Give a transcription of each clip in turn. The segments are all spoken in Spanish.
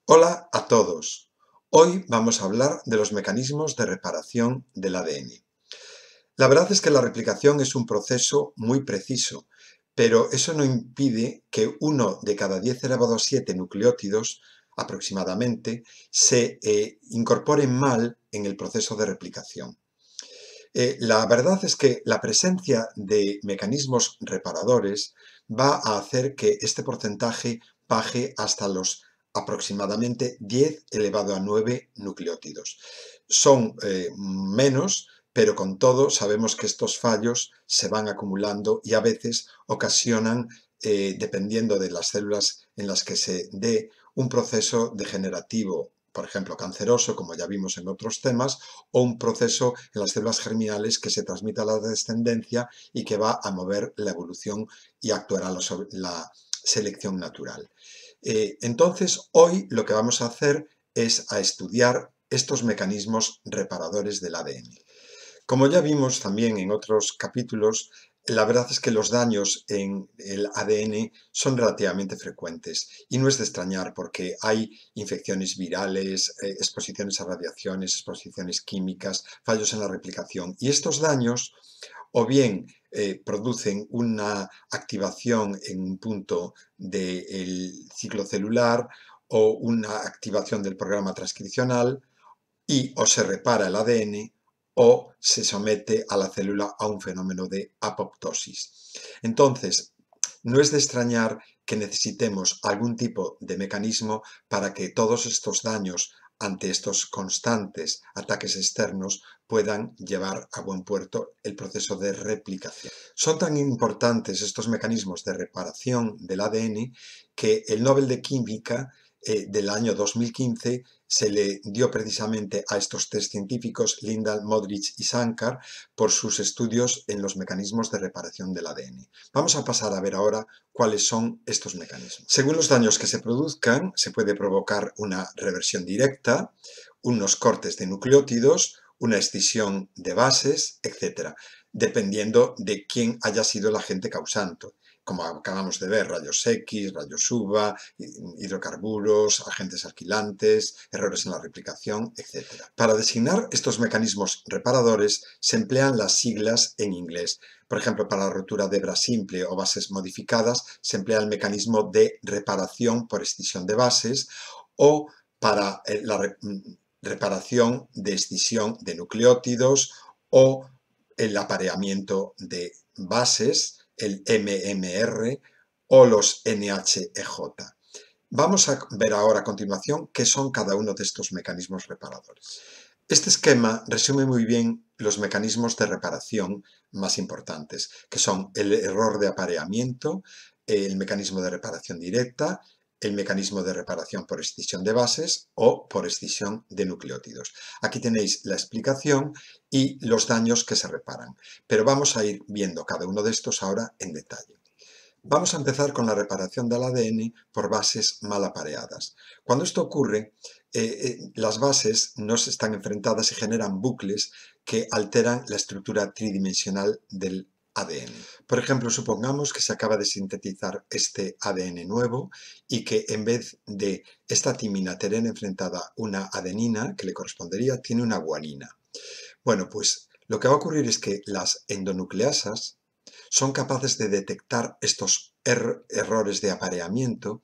Hola a todos. Hoy vamos a hablar de los mecanismos de reparación del ADN. La verdad es que la replicación es un proceso muy preciso, pero eso no impide que 1 de cada 10 elevado a 7 nucleótidos, aproximadamente, se incorporen mal en el proceso de replicación. La verdad es que la presencia de mecanismos reparadores va a hacer que este porcentaje baje hasta los aproximadamente 10 elevado a 9 nucleótidos. Son menos, pero con todo sabemos que estos fallos se van acumulando y a veces ocasionan, dependiendo de las células en las que se dé, un proceso degenerativo, por ejemplo canceroso, como ya vimos en otros temas, o un proceso en las células germinales que se transmite a la descendencia y que va a mover la evolución y actuará la selección natural. Entonces, hoy lo que vamos a hacer es a estudiar estos mecanismos reparadores del ADN. Como ya vimos también en otros capítulos, la verdad es que los daños en el ADN son relativamente frecuentes y no es de extrañar porque hay infecciones virales, exposiciones a radiaciones, exposiciones químicas, fallos en la replicación y estos daños o bien producen una activación en un punto del ciclo celular o una activación del programa transcripcional y o se repara el ADN o se somete a la célula a un fenómeno de apoptosis. Entonces, no es de extrañar que necesitemos algún tipo de mecanismo para que todos estos daños ante estos constantes ataques externos puedan llevar a buen puerto el proceso de replicación. Son tan importantes estos mecanismos de reparación del ADN que el Nobel de Química del año 2015 se le dio precisamente a estos tres científicos, Lindahl, Modrich y Sankar, por sus estudios en los mecanismos de reparación del ADN. Vamos a pasar a ver ahora cuáles son estos mecanismos. Según los daños que se produzcan, se puede provocar una reversión directa, unos cortes de nucleótidos, una escisión de bases, etc., dependiendo de quién haya sido el agente causante, como acabamos de ver, rayos X, rayos UVA, hidrocarburos, agentes alquilantes, errores en la replicación, etc. Para designar estos mecanismos reparadores se emplean las siglas en inglés. Por ejemplo, para la rotura de hebra simple o bases modificadas se emplea el mecanismo de reparación por escisión de bases o para la reparación de escisión de nucleótidos o el apareamiento de bases, el MMR o los NHEJ. Vamos a ver ahora a continuación qué son cada uno de estos mecanismos reparadores. Este esquema resume muy bien los mecanismos de reparación más importantes, que son el error de apareamiento, el mecanismo de reparación directa, el mecanismo de reparación por escisión de bases o por escisión de nucleótidos. Aquí tenéis la explicación y los daños que se reparan, pero vamos a ir viendo cada uno de estos ahora en detalle. Vamos a empezar con la reparación del ADN por bases mal apareadas. Cuando esto ocurre, las bases no se están enfrentadas y generan bucles que alteran la estructura tridimensional del ADN. Por ejemplo, supongamos que se acaba de sintetizar este ADN nuevo y que en vez de esta timina tener enfrentada una adenina, que le correspondería, tiene una guanina. Bueno, pues lo que va a ocurrir es que las endonucleasas son capaces de detectar estos errores de apareamiento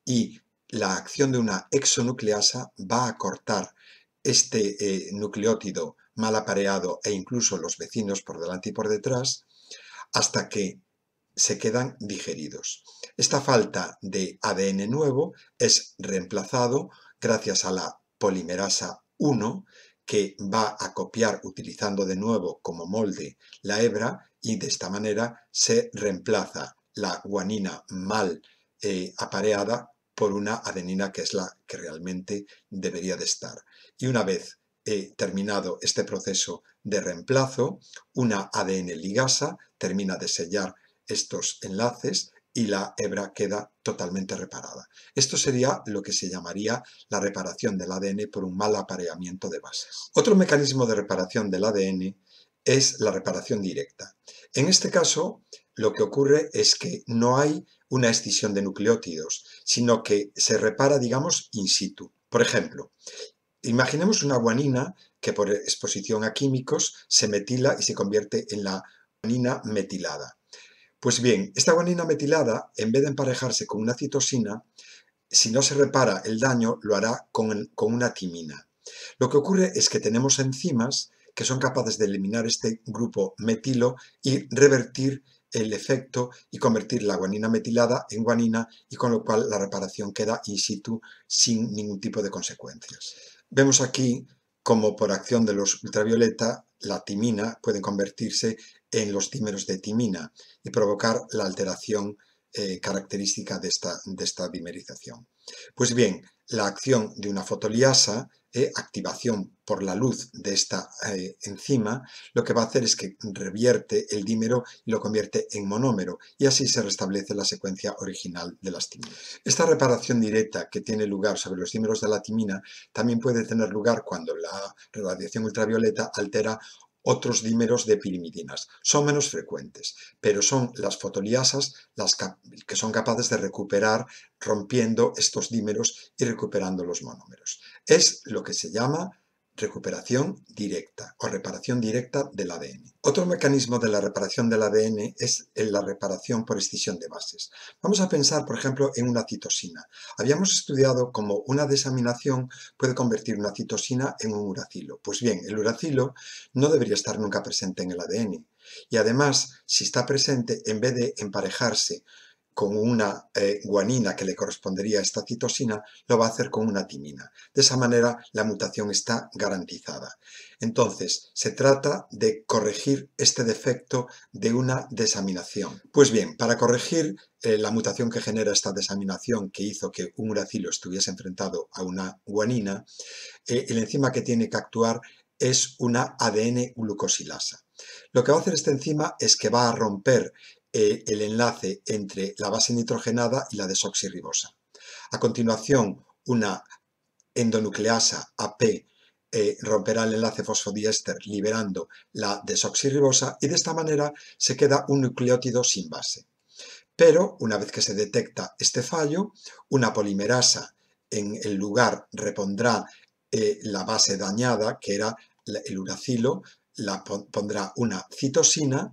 y la acción de una exonucleasa va a cortar este nucleótido mal apareado e incluso los vecinos por delante y por detrás hasta que se quedan digeridos. Esta falta de ADN nuevo es reemplazado gracias a la polimerasa 1 que va a copiar utilizando de nuevo como molde la hebra y de esta manera se reemplaza la guanina mal apareada por una adenina que es la que realmente debería de estar. Y una vez terminado este proceso de reemplazo, una ADN ligasa termina de sellar estos enlaces y la hebra queda totalmente reparada. Esto sería lo que se llamaría la reparación del ADN por un mal apareamiento de bases. Otro mecanismo de reparación del ADN es la reparación directa. En este caso, lo que ocurre es que no hay una escisión de nucleótidos, sino que se repara, digamos, in situ. Por ejemplo, imaginemos una guanina que por exposición a químicos se metila y se convierte en la guanina metilada. Pues bien, esta guanina metilada, en vez de emparejarse con una citosina, si no se repara el daño, lo hará con una timina. Lo que ocurre es que tenemos enzimas que son capaces de eliminar este grupo metilo y revertir el efecto y convertir la guanina metilada en guanina, y con lo cual la reparación queda in situ sin ningún tipo de consecuencias. Vemos aquí cómo por acción de los ultravioleta la timina puede convertirse en los dímeros de timina y provocar la alteración característica de esta dimerización. Pues bien, la acción de una fotoliasa, activación por la luz de esta enzima, lo que va a hacer es que revierte el dímero y lo convierte en monómero, y así se restablece la secuencia original de las timinas. Esta reparación directa que tiene lugar sobre los dímeros de la timina también puede tener lugar cuando la radiación ultravioleta altera otros dímeros de pirimidinas. Son menos frecuentes, pero son las fotoliasas las que son capaces de recuperar, rompiendo estos dímeros y recuperando los monómeros. Es lo que se llama recuperación directa o reparación directa del ADN. Otro mecanismo de la reparación del ADN es la reparación por escisión de bases. Vamos a pensar, por ejemplo, en una citosina. Habíamos estudiado cómo una desaminación puede convertir una citosina en un uracilo. Pues bien, el uracilo no debería estar nunca presente en el ADN. Y además, si está presente, en vez de emparejarse con una guanina que le correspondería a esta citosina, lo va a hacer con una timina. De esa manera, la mutación está garantizada. Entonces, se trata de corregir este defecto de una desaminación. Pues bien, para corregir la mutación que genera esta desaminación, que hizo que un uracilo estuviese enfrentado a una guanina, el enzima que tiene que actuar es una ADN glucosilasa. Lo que va a hacer esta enzima es que va a romper el enlace entre la base nitrogenada y la desoxirribosa. A continuación, una endonucleasa AP romperá el enlace fosfodiéster liberando la desoxirribosa, y de esta manera se queda un nucleótido sin base. Pero una vez que se detecta este fallo, una polimerasa en el lugar repondrá la base dañada, que era el uracilo, pondrá una citosina,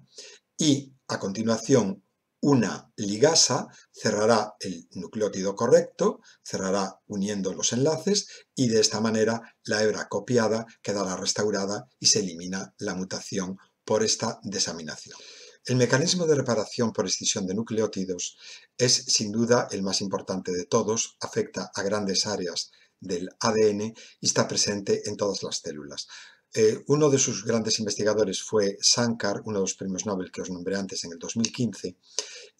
y a continuación una ligasa cerrará el nucleótido correcto, cerrará uniendo los enlaces, y de esta manera la hebra copiada quedará restaurada y se elimina la mutación por esta desaminación. El mecanismo de reparación por escisión de nucleótidos es sin duda el más importante de todos, afecta a grandes áreas del ADN y está presente en todas las células. Uno de sus grandes investigadores fue Sankar, uno de los premios Nobel que os nombré antes en el 2015,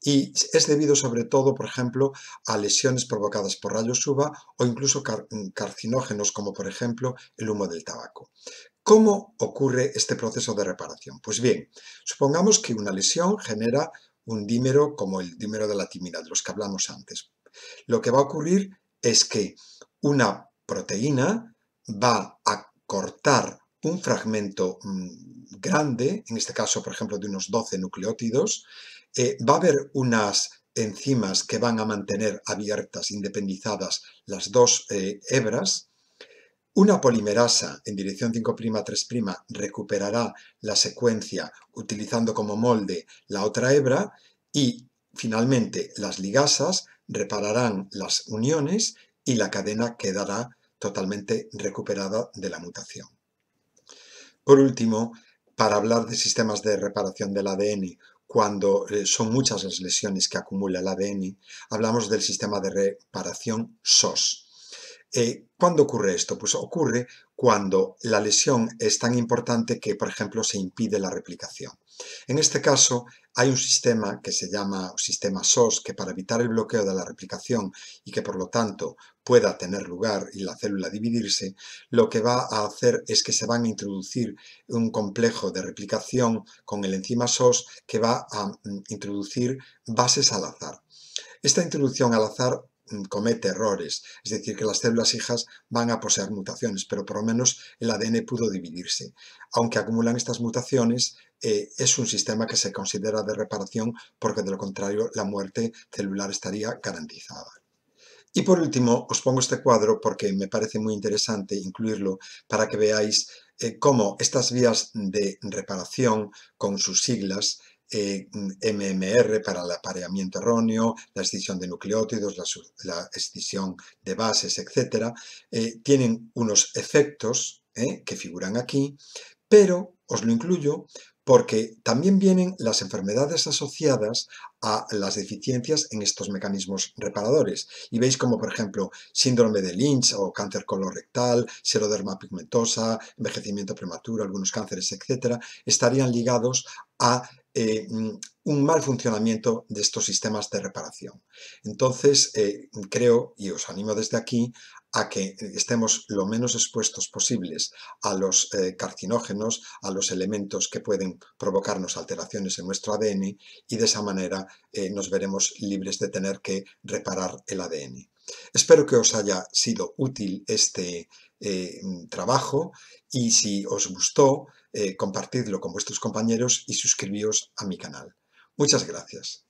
y es debido sobre todo, por ejemplo, a lesiones provocadas por rayos UVA o incluso carcinógenos, como por ejemplo el humo del tabaco. ¿Cómo ocurre este proceso de reparación? Pues bien, supongamos que una lesión genera un dímero como el dímero de la timina, de los que hablamos antes. Lo que va a ocurrir es que una proteína va a cortar un fragmento grande, en este caso, por ejemplo, de unos 12 nucleótidos. Va a haber unas enzimas que van a mantener abiertas, independizadas, las dos hebras. Una polimerasa en dirección 5'3' recuperará la secuencia utilizando como molde la otra hebra, y finalmente las ligasas repararán las uniones y la cadena quedará totalmente recuperada de la mutación. Por último, para hablar de sistemas de reparación del ADN, cuando son muchas las lesiones que acumula el ADN, hablamos del sistema de reparación SOS. ¿Cuándo ocurre esto? Pues ocurre cuando la lesión es tan importante que, por ejemplo, se impide la replicación. En este caso, hay un sistema que se llama sistema SOS, que para evitar el bloqueo de la replicación y que por lo tanto pueda tener lugar y la célula dividirse, lo que va a hacer es que se van a introducir un complejo de replicación con el enzima SOS que va a introducir bases al azar. Esta introducción al azar comete errores, es decir, que las células hijas van a poseer mutaciones, pero por lo menos el ADN pudo dividirse. Aunque acumulan estas mutaciones, es un sistema que se considera de reparación porque de lo contrario la muerte celular estaría garantizada. Y por último, os pongo este cuadro porque me parece muy interesante incluirlo para que veáis cómo estas vías de reparación con sus siglas, MMR para el apareamiento erróneo, la escisión de nucleótidos, la escisión de bases, etc., tienen unos efectos que figuran aquí, pero os lo incluyo porque también vienen las enfermedades asociadas a las deficiencias en estos mecanismos reparadores. Y veis como, por ejemplo, síndrome de Lynch o cáncer colorectal, seroderma pigmentosa, envejecimiento prematuro, algunos cánceres, etcétera, estarían ligados a un mal funcionamiento de estos sistemas de reparación. Entonces, creo, y os animo desde aquí, a que estemos lo menos expuestos posibles a los carcinógenos, a los elementos que pueden provocarnos alteraciones en nuestro ADN, y de esa manera nos veremos libres de tener que reparar el ADN. Espero que os haya sido útil este trabajo, y si os gustó, compartidlo con vuestros compañeros y suscribíos a mi canal. Muchas gracias.